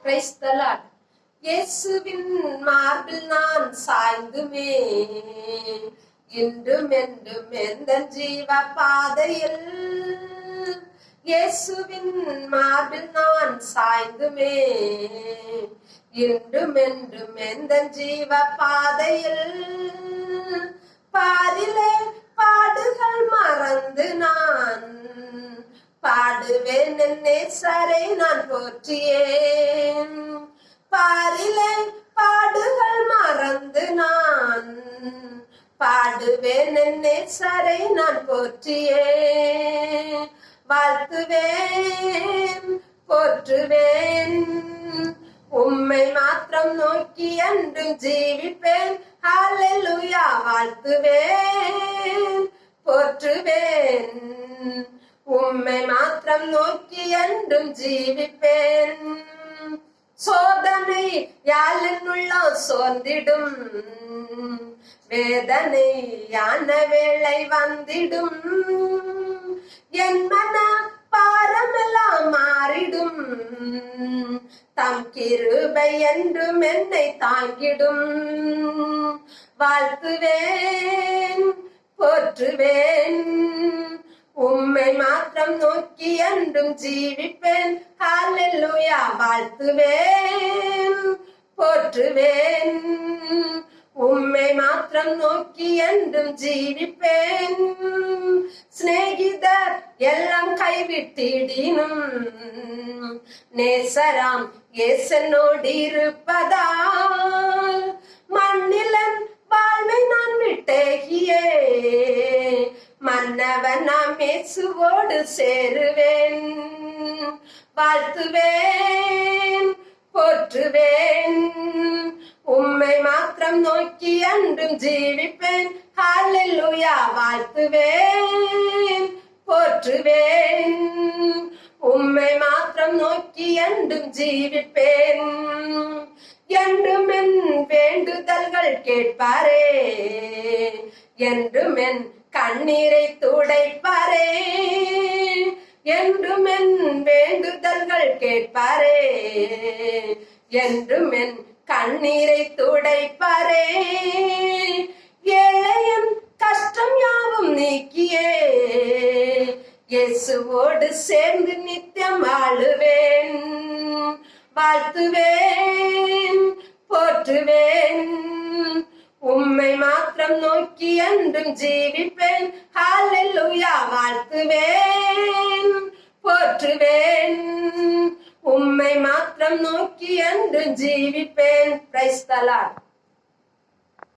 Praise the Lord. இயேசுவின் மார்பில் நான் சாய்ந்துமே இன்றும் என்றும் எந்த ஜீவ பாதையில். இயேசுவின் மார்பில் நான் சாய்ந்துமே இன்றும் என்றும் எந்த ஜீவ பாதையில். பாரிலே பாடுகள் மறந்து நான் பாடுவேன் என் நேசரை நான் போற்றியேன். பாரிலே பாடுகள் மறந்து நான் பாடுவேன் என் நேசரை நான் போற்றியேன். வாழ்த்துவேன் போற்றுவேன் உம்மை மாத்திரம் நோக்கி என்றும் ஜீவிப்பேன். ஹல்லேலூயா. வாழ்த்துவேன் போற்றுவேன் உம்மை மாத்திரம் நோக்கி என்றும் ஜீவிப்பேன். சோதனை யாழென்னுள்ள சோர்ந்திடும், வேதனை யான வேளை வந்திடும், என் மன பாரமெல்லாம் மாறிடும், தம் கிருபை என்றும் என்னை தாங்கிடும். வாழ்த்துவேன் போற்றுவேன் உம்மை மாத்திரம் நோக்கி என்றும் ஜீவிப்பேன். ஹல்லேலூயா. வாழ்த்துவேன் போற்றுவேன் உம்மை மாத்திரம் நோக்கி என்றும் ஜீவிப்பேன். சிநேகிதர் எல்லாம் கைவிட்டிடினும் நேசராம் இயேசுவோடு இருப்பதால் மண்ணிலன் வாழ்வை நான் விட்டேகியே மன்னவன் நாம் இயேசுவோடு சேருவேன். வாழ்த்துவேன் போற்றுவேன் உம்மை மாத்திரம் நோக்கி என்றும் ஜீவிப்பேன். ஹல்லேலூயா. வாழ்த்துவேன் போற்றுவேன் உம்மை மாத்திரம் நோக்கி என்றும் ஜீவிப்பேன். என்றும் என் வேண்டுதல்கள் கேட்பாரே, என்றும் என் கண்ணீரை துடைப்பாரே, என்றும் என் வேண்டுதல்கள் கேட்பாரே, என்றும் என் கண்ணீரை துடைப்பாரே. ஏழையன் கஷ்டம் யாவும் நீக்கியே இயேசுவோடு சேர்ந்து நித்தியம் வாழுவேன். வாழ்த்துவேன் போற்றுவேன் உம்மை மாத்திரம் நோக்கி என்றும் ஜீவிப்பேன். ஹல்லேலூயா. வாழ்த்துவேன் போற்றுவேன் உம்மை மாத்திரம் நோக்கி என்றும் ஜீவிப்பேன். Praise the Lord.